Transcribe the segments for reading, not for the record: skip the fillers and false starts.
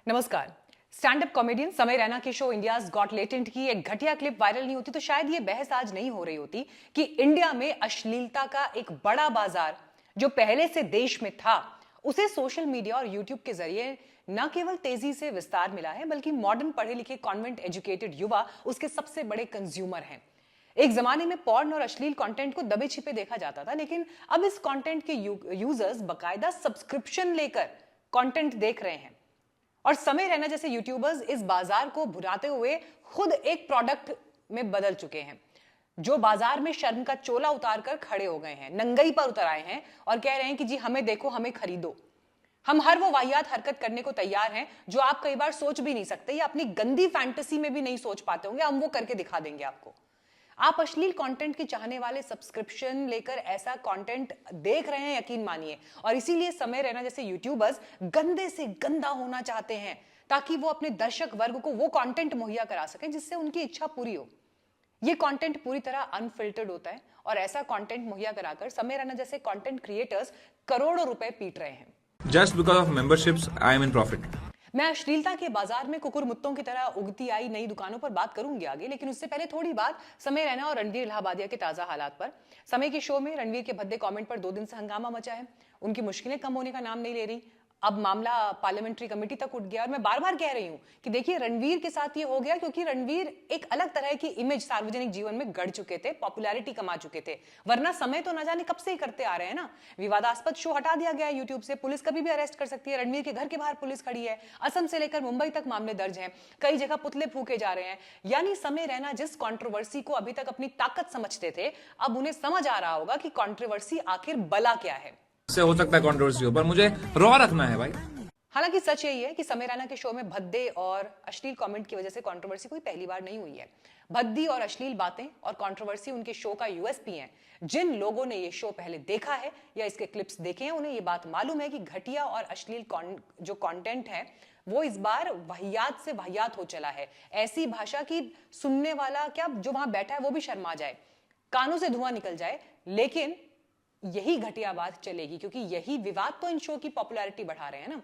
नमस्कार। Stand up comedian समय रैना के शो इंडियाज गॉट लेटेंट की एक घटिया क्लिप वायरल नहीं होती तो शायद ये बहस आज नहीं हो रही होती कि इंडिया में अश्लीलता का एक बड़ा बाजार जो पहले से देश में था, उसे सोशल मीडिया और यूट्यूब के जरिए न केवल तेजी से विस्तार मिला है बल्कि मॉडर्न पढ़े लिखे कॉन्वेंट एजुकेटेड युवा उसके सबसे बड़े कंज्यूमर हैं। एक जमाने में पॉर्न और अश्लील कंटेंट को दबे छिपे देखा जाता था, लेकिन अब इस कंटेंट के यूजर्स बकायदा सब्सक्रिप्शन लेकर कंटेंट देख रहे हैं और समय रैना जैसे यूट्यूबर्स इस बाजार को भुनाते हुए खुद एक प्रोडक्ट में बदल चुके हैं, जो बाजार में शर्म का चोला उतारकर खड़े हो गए हैं, नंगई पर उतर आए हैं और कह रहे हैं कि जी हमें देखो, हमें खरीदो। हम हर वो वाहियात हरकत करने को तैयार हैं जो आप कई बार सोच भी नहीं सकते या अपनी गंदी फैंटेसी में भी नहीं सोच पाते होंगे, हम वो करके दिखा देंगे आपको। आप अश्लील कंटेंट के चाहने वाले सब्सक्रिप्शन लेकर ऐसा कंटेंट देख रहे हैं, यकीन मानिए, और इसीलिए समय रैना जैसे यूट्यूबर्स गंदे से गंदा होना चाहते हैं ताकि वो अपने दर्शक वर्ग को वो कंटेंट मुहैया करा सकें जिससे उनकी इच्छा पूरी हो। ये कंटेंट पूरी तरह अनफिल्टर्ड होता है और ऐसा कंटेंट मुहैया कराकर समय रैना जैसे कंटेंट क्रिएटर्स करोड़ों रुपए पीट रहे हैं। Just because of memberships, I am in profit. मैं अश्लीलता के बाजार में कुकुर मुत्तों की तरह उगती आई नई दुकानों पर बात करूंगी आगे, लेकिन उससे पहले थोड़ी बात समय रैना और रणवीर इलाहाबादिया के ताजा हालात पर। समय के शो में रणवीर के भद्दे कमेंट पर 2 दिन से हंगामा मचा है। उनकी मुश्किलें कम होने का नाम नहीं ले रही। अब मामला पार्लियामेंट्री कमेटी तक उठ गया और मैं बार बार कह रही हूं कि देखिए, रणवीर के साथ ये हो गया क्योंकि रणवीर एक अलग तरह की इमेज सार्वजनिक जीवन में गढ़ चुके थे, पॉपुलैरिटी कमा चुके थे। वरना समय तो न जाने कब से ही करते आ रहे हैं ना। विवादास्पद शो हटा दिया गया है यूट्यूब से, पुलिस कभी भी अरेस्ट कर सकती है। रणवीर के घर के बाहर पुलिस खड़ी है, असम से लेकर मुंबई तक मामले दर्ज हैं, कई जगह पुतले फूके जा रहे हैं। यानी समय रैना जिस कंट्रोवर्सी को अभी तक अपनी ताकत समझते थे, अब उन्हें समझ आ रहा होगा कि कंट्रोवर्सी आखिर बला क्या है। से हो सकता है कंट्रोवर्सी, पर मुझे रॉ रखना है भाई। हालांकि सच यही है कि समय रैना के शो में भद्दे और अश्लील कमेंट की वजह से कंट्रोवर्सी कोई पहली बार नहीं हुई है। भद्दी और अश्लील बातें और कंट्रोवर्सी उनके शो का यूएसपी है। जिन लोगों ने ये शो पहले देखा है या इसके क्लिप्स देखे हैं, उन्हें ये बात मालूम है कि घटिया और अश्लील जो कंटेंट है वो इस बार वाहियात से वाहियात हो चला है। ऐसी भाषा की सुनने वाला क्या, जो वहां बैठा है वो भी शर्मा जाए, कानों से धुआं निकल जाए। लेकिन यही घटिया बात चलेगी क्योंकि यही विवाद तो इन शो की पॉपुलैरिटी बढ़ा रहे हैं ना।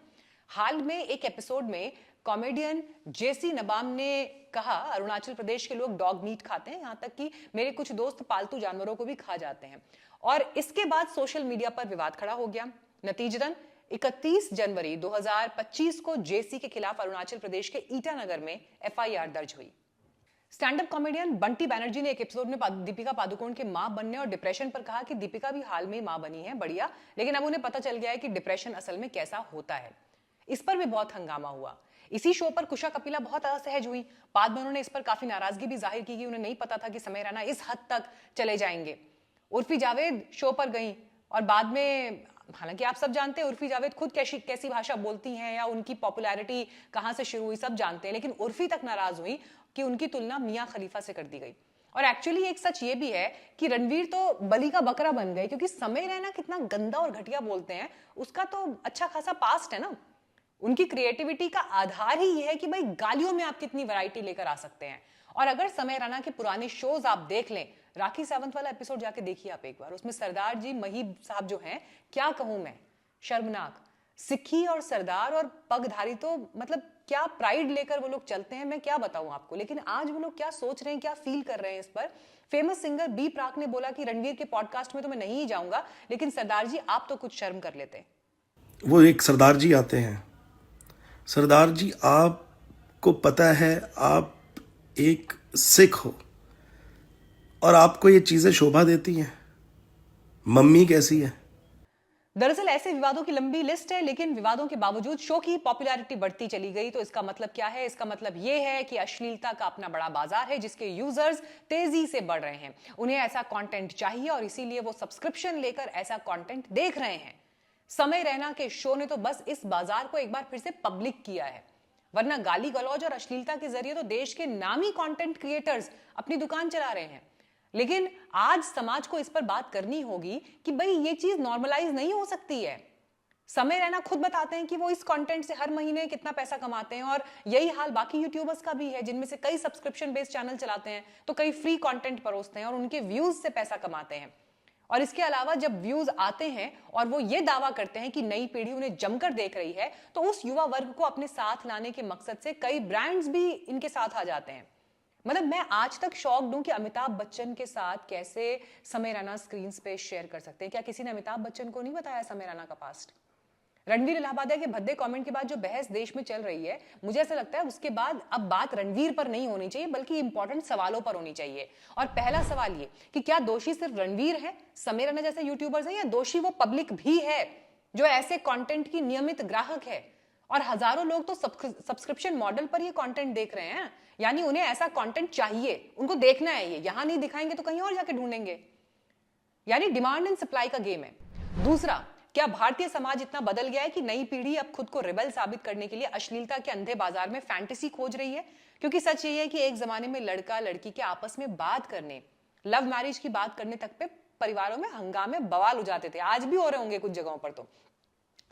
हाल में एक एपिसोड में कॉमेडियन जेसी नबाम ने कहा, अरुणाचल प्रदेश के लोग डॉग मीट खाते हैं, यहां तक कि मेरे कुछ दोस्त पालतू जानवरों को भी खा जाते हैं। और इसके बाद सोशल मीडिया पर विवाद खड़ा हो गया। नतीजतन 31 जनवरी 2025 को जेसी के खिलाफ अरुणाचल प्रदेश के ईटानगर में एफआईआर दर्ज हुई। Stand up comedian Bunty Banerjee ने एक एपिसोड में दीपिका पादुकोण के मां बनने और डिप्रेशन पर कहा कि दीपिका भी हाल में मां बनी है, बढ़िया, लेकिन अब उन्हें पता चल गया है कि डिप्रेशन असल में कैसा होता है। इस पर भी बहुत हंगामा हुआ। इसी शो पर कुशा कपिला बहुत असहज हुई। बाद में उन्होंने इस पर काफी नाराजगी भी जाहिर की कि उन्हें नहीं पता था कि समय रैना इस हद तक चले जाएंगे। उर्फी जावेद शो पर गई और बाद में, हालांकि आप सब जानते हैं उर्फी जावेद खुद कैसी भाषा बोलती हैं या उनकी पॉपुलैरिटी कहां से शुरू हुई, सब जानते हैं, लेकिन उर्फी तक नाराज हुई कि उनकी तुलना मियां खलीफा से कर दी गई। और एक्चुअली एक सच ये भी है कि रणवीर तो बलि का बकरा बन गए क्योंकि समय रैना कितना गंदा और घटिया बोलते हैं, उसका तो अच्छा खासा पास्ट है ना। उनकी क्रिएटिविटी का आधार ही यह है कि भाई गालियों में आप कितनी वैरायटी लेकर आ सकते हैं। और अगर समय रैना के पुराने शोज आप देख लें, राखी सावंत वाला एपिसोड जाके देखिए आप एक बार, उसमें सरदार जी महीब साहब जो हैं, क्या कहूं मैं, शर्मनाक। सिक्खी और सरदार और पगधारी तो मतलब क्या प्राइड लेकर वो लोग चलते हैं, मैं क्या बताऊं आपको। लेकिन आज वो लोग क्या सोच रहे हैं, क्या फील कर रहे हैं इस पर। फेमस सिंगर बी प्राक ने बोला कि रणवीर के पॉडकास्ट में तो मैं नहीं जाऊंगा, लेकिन सरदार जी आप तो कुछ शर्म कर लेते। वो एक सरदार जी आते हैं। सरदार जी, आपको पता है आप एक सिख हो और आपको ये चीजें शोभा देती हैं। मम्मी कैसी है? दरअसल ऐसे विवादों की लंबी लिस्ट है, लेकिन विवादों के बावजूद शो की पॉपुलैरिटी बढ़ती चली गई। तो इसका मतलब क्या है? इसका मतलब यह है कि अश्लीलता का अपना बड़ा बाजार है जिसके यूजर्स तेजी से बढ़ रहे हैं। उन्हें ऐसा कंटेंट चाहिए और इसीलिए वो सब्सक्रिप्शन लेकर ऐसा कंटेंट देख रहे हैं। समय रैना के शो ने तो बस इस बाजार को एक बार फिर से पब्लिक किया है, वरना गाली गलौज और अश्लीलता के जरिए तो देश के नामी कंटेंट क्रिएटर्स अपनी दुकान चला रहे हैं। लेकिन आज समाज को इस पर बात करनी होगी कि भाई ये चीज नॉर्मलाइज नहीं हो सकती है। समय रैना खुद बताते हैं कि वो इस कंटेंट से हर महीने कितना पैसा कमाते हैं और यही हाल बाकी यूट्यूबर्स का भी है, जिनमें से कई सब्सक्रिप्शन बेस्ड चैनल चलाते हैं तो कई फ्री कंटेंट परोसते हैं और उनके व्यूज से पैसा कमाते हैं। और इसके अलावा जब व्यूज आते हैं और वो ये दावा करते हैं कि नई पीढ़ी उन्हें जमकर देख रही है, तो उस युवा वर्ग को अपने साथ लाने के मकसद से कई ब्रांड्स भी इनके साथ आ जाते हैं। मतलब मैं आज तक शॉक्ड हूं कि अमिताभ बच्चन के साथ कैसे समय रैना स्क्रीन पे शेयर कर सकते हैं। क्या किसी ने अमिताभ बच्चन को नहीं बताया समय रैना का पास्ट? रणवीर इलाहाबादिया के भद्दे कमेंट के बाद जो बहस देश में चल रही है, मुझे ऐसा लगता है उसके बाद अब बात रणवीर पर नहीं होनी चाहिए बल्कि इंपॉर्टेंट सवालों पर होनी चाहिए। और पहला सवाल ये कि क्या दोषी सिर्फ रणवीर है, समय रैना जैसे यूट्यूबर्स हैं, या दोषी वो पब्लिक भी है जो ऐसे कंटेंट की नियमित ग्राहक है? और हजारों लोग तो सब्सक्रिप्शन मॉडल पर ये कंटेंट देख रहे हैं, यानी उन्हें ऐसा कंटेंट चाहिए, उनको देखना है। ये यहां नहीं दिखाएंगे तो कहीं और जाके ढूंढेंगे। यानी डिमांड एंड सप्लाई का गेम है। दूसरा, क्या भारतीय समाज इतना बदल गया है कि नई पीढ़ी अब खुद को रिबेल साबित करने के लिए अश्लीलता के अंधे बाजार में फैंटेसी खोज रही है? क्योंकि सच यही है कि एक जमाने में लड़का लड़की के आपस में बात करने, लव मैरिज की बात करने तक पे परिवारों में हंगामे बवाल हो जाते थे। आज भी हो रहे होंगे कुछ जगहों पर तो।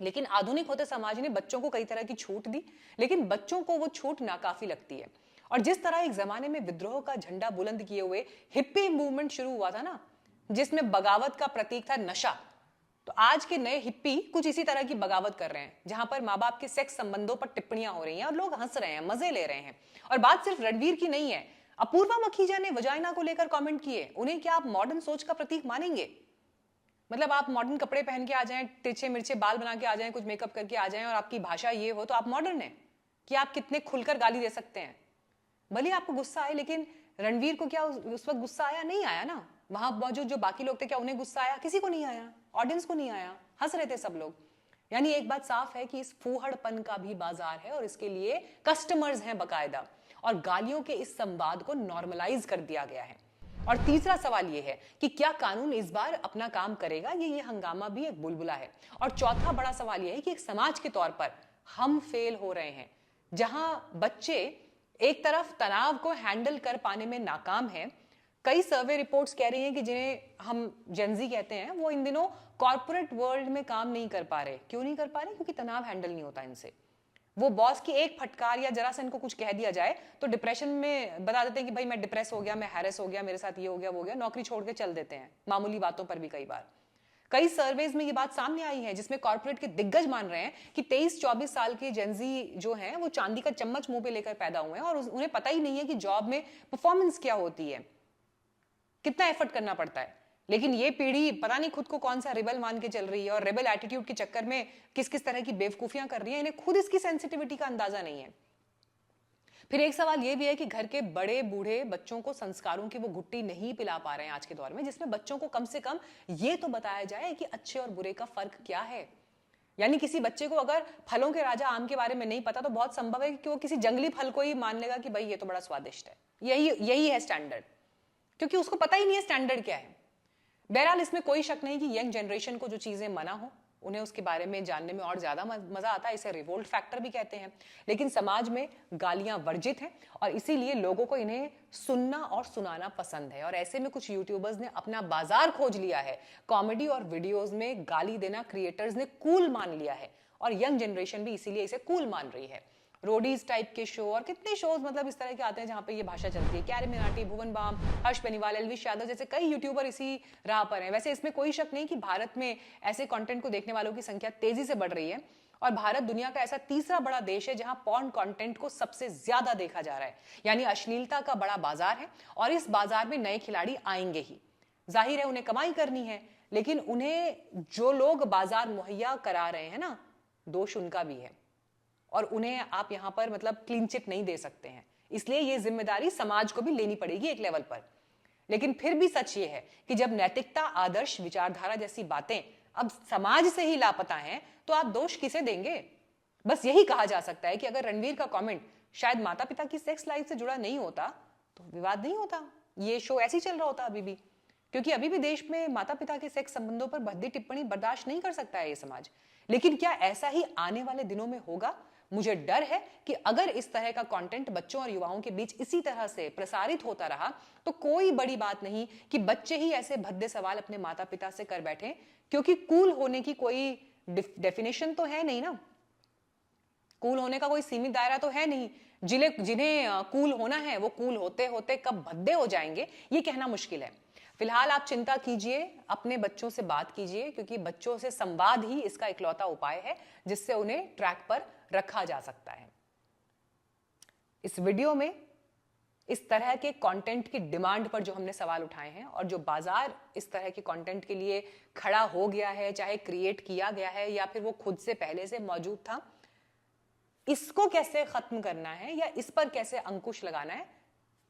लेकिन आधुनिक होते समाज ने बच्चों को कई तरह की छूट दी, लेकिन बच्चों को वो छूट नाकाफी लगती है। और जिस तरह एक जमाने में विद्रोह का झंडा बुलंद किए हुए हिप्पी मूवमेंट शुरू हुआ था ना, जिसमें बगावत का प्रतीक था नशा, तो आज के नए हिप्पी कुछ इसी तरह की बगावत कर रहे हैं, जहां पर माँ बाप के सेक्स संबंधों पर टिप्पणियां हो रही हैं और लोग हंस रहे हैं, मजे ले रहे हैं। और बात सिर्फ रणवीर की नहीं है। अपूर्वा मखीजा ने वजाइना को लेकर कमेंट किए। उन्हें क्या आप मॉडर्न सोच का प्रतीक मानेंगे? मतलब आप मॉडर्न कपड़े पहन के आ जाएं, तिरछे मिर्चे बाल बना के आ जाएं, कुछ मेकअप करके आ जाएं और आपकी भाषा ये हो तो आप मॉडर्न हैं? कि आप कितने खुलकर गाली दे सकते हैं? भले आपको गुस्सा आए, लेकिन रणवीर को क्या उस वक्त गुस्सा आया? नहीं आया ना। वहां मौजूद जो बाकी लोग थे, क्या उन्हें गुस्सा आया? किसी को नहीं आया, ऑडियंस को नहीं आया, हंस रहे थे सब लोग। यानी एक बात साफ है कि इस फूहड़पन का भी बाजार है और इसके लिए कस्टमर्स हैं बकायदा, और गालियों के इस संवाद को नॉर्मलाइज कर दिया गया है। और तीसरा सवाल यह है कि क्या कानून इस बार अपना काम करेगा? ये हंगामा भी एक बुलबुला है। और चौथा बड़ा सवाल यह है कि एक समाज के तौर पर हम फेल हो रहे हैं, जहां बच्चे एक तरफ तनाव को हैंडल कर पाने में नाकाम हैं। कई सर्वे रिपोर्ट्स कह रही हैं कि जिन्हें हम जेनजी कहते हैं, वो इन दिनों कॉर्पोरेट वर्ल्ड में काम नहीं कर पा रहे। क्यों नहीं कर पा रहे? क्योंकि तनाव हैंडल नहीं होता इनसे। वो बॉस की एक फटकार या जरा सा इनको कुछ कह दिया जाए तो डिप्रेशन में बता देते हैं कि भाई मैं डिप्रेस हो गया, मैं हैरेस हो गया, मेरे साथ ये हो गया, वो हो गया, नौकरी छोड़ के चल देते हैं मामूली बातों पर भी। कई बार कई सर्वेज में ये बात सामने आई है, जिसमें कॉर्पोरेट के दिग्गज मान रहे हैं कि 23-24 साल के जेनजी जो हैं वो चांदी का चम्मच मुंह पे लेकर पैदा हुए हैं और उन्हें पता ही नहीं है कि जॉब में परफॉर्मेंस क्या होती है, कितना एफर्ट करना पड़ता है। लेकिन ये पीढ़ी पता नहीं खुद को कौन सा रिबल मान के चल रही है और रिबल एटीट्यूड के चक्कर में किस किस तरह की बेवकूफियां कर रही है। इन्हें खुद इसकी सेंसिटिविटी का अंदाजा नहीं है। फिर एक सवाल यह भी है कि घर के बड़े बूढ़े बच्चों को संस्कारों की वो घुट्टी नहीं पिला पा रहे हैं आज के दौर में, जिसमें बच्चों को कम से कम ये तो बताया जाए कि अच्छे और बुरे का फर्क क्या है। यानी किसी बच्चे को अगर फलों के राजा आम के बारे में नहीं पता तो बहुत संभव है कि वो किसी जंगली फल को ही मान लेगा कि भाई ये तो बड़ा स्वादिष्ट है, यही है स्टैंडर्ड, क्योंकि उसको पता ही नहीं है स्टैंडर्ड क्या है। बहरहाल इसमें कोई शक नहीं कि यंग जनरेशन को जो चीजें मना हो उन्हें उसके बारे में जानने में और ज्यादा मजा आता है। इसे रिवोल्ट फैक्टर भी कहते हैं। लेकिन समाज में गालियां वर्जित हैं और इसीलिए लोगों को इन्हें सुनना और सुनाना पसंद है। और ऐसे में कुछ यूट्यूबर्स ने अपना बाजार खोज लिया है। कॉमेडी और वीडियोस में गाली देना क्रिएटर्स ने कूल मान लिया है और यंग जनरेशन भी इसीलिए इसे कूल मान रही है। रोडीज टाइप के शो और कितने शोज मतलब इस तरह के आते हैं जहां पे ये भाषा चलती है। कैरी मिनाटी, भुवन बाम, हर्ष बेनीवाल, एलविश यादव जैसे कई यूट्यूबर इसी राह पर हैं। वैसे इसमें कोई शक नहीं कि भारत में ऐसे कंटेंट को देखने वालों की संख्या तेजी से बढ़ रही है और भारत दुनिया का ऐसा तीसरा बड़ा देश है जहां पॉर्न कंटेंट को सबसे ज्यादा देखा जा रहा है। यानी अश्लीलता का बड़ा बाजार है और इस बाजार में नए खिलाड़ी आएंगे ही। जाहिर है उन्हें कमाई करनी है, लेकिन उन्हें जो लोग बाजार मुहैया करा रहे हैं ना, दोष उनका भी है और उन्हें आप यहां पर मतलब क्लीन चिट नहीं दे सकते हैं। इसलिए यह जिम्मेदारी समाज को भी लेनी पड़ेगी एक लेवल पर। लेकिन फिर भी सच ये है कि जब नैतिकता, आदर्श, विचारधारा जैसी बातें अब समाज से ही लापता हैं तो आप दोष किसे देंगे? बस यही कहा जा सकता है कि अगर रणवीर का कमेंट शायद माता पिता की सेक्स लाइफ से जुड़ा नहीं होता तो विवाद नहीं होता, ये शो ऐसे ही चल रहा होता अभी भी। क्योंकि अभी भी देश में माता पिता के सेक्स संबंधों पर भद्दी टिप्पणी बर्दाश्त नहीं कर सकता है ये समाज। लेकिन क्या ऐसा ही आने वाले दिनों में होगा? मुझे डर है कि अगर इस तरह का कंटेंट बच्चों और युवाओं के बीच इसी तरह से प्रसारित होता रहा तो कोई बड़ी बात नहीं कि बच्चे ही ऐसे भद्दे सवाल अपने माता पिता से कर बैठे, क्योंकि कूल होने की कोई डेफिनेशन तो है नहीं ना। कूल होने का कोई सीमित दायरा तो है नहीं। जिन्हें कूल होना है वो कूल होते होते कब भद्दे हो जाएंगे ये कहना मुश्किल है। फिलहाल आप चिंता कीजिए, अपने बच्चों से बात कीजिए, क्योंकि बच्चों से संवाद ही इसका इकलौता उपाय है जिससे उन्हें ट्रैक पर रखा जा सकता है। इस वीडियो में इस तरह के कंटेंट की डिमांड पर जो हमने सवाल उठाए हैं और जो बाजार इस तरह के कंटेंट के लिए खड़ा हो गया है, चाहे क्रिएट किया गया है या फिर वो खुद से पहले से मौजूद था, इसको कैसे खत्म करना है या इस पर कैसे अंकुश लगाना है,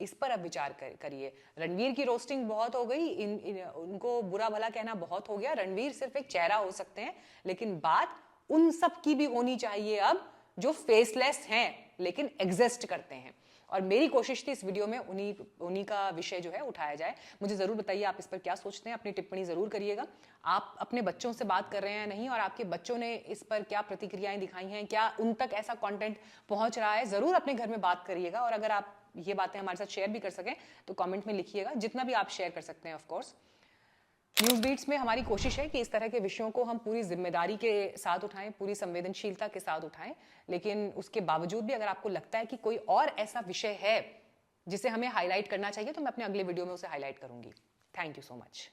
इस पर अब विचार करिए। रणवीर की रोस्टिंग बहुत हो गई, उनको बुरा भला कहना बहुत हो गया। रणवीर सिर्फ एक चेहरा हो सकते हैं, लेकिन बात उन सब की भी होनी चाहिए अब जो फेसलेस हैं लेकिन एग्जिस्ट करते हैं। और मेरी कोशिश थी इस वीडियो में उन्हीं का विषय जो है उठाया जाए। मुझे जरूर बताइए आप इस पर क्या सोचते हैं, अपनी टिप्पणी जरूर करिएगा। आप अपने बच्चों से बात कर रहे हैं नहीं, और आपके बच्चों ने इस पर क्या प्रतिक्रियाएं दिखाई हैं, क्या उन तक ऐसा कंटेंट पहुंच रहा है, जरूर अपने घर में बात करिएगा। और अगर आप ये बातें हमारे साथ शेयर भी कर सकें तो कमेंट में लिखिएगा, जितना भी आप शेयर कर सकते हैं। ऑफ कोर्स न्यूज़ बीट्स में हमारी कोशिश है कि इस तरह के विषयों को हम पूरी जिम्मेदारी के साथ उठाएं, पूरी संवेदनशीलता के साथ उठाएं, लेकिन उसके बावजूद भी अगर आपको लगता है कि कोई और ऐसा विषय है जिसे हमें हाईलाइट करना चाहिए तो मैं अपने अगले वीडियो में उसे हाईलाइट करूंगी। Thank you so much.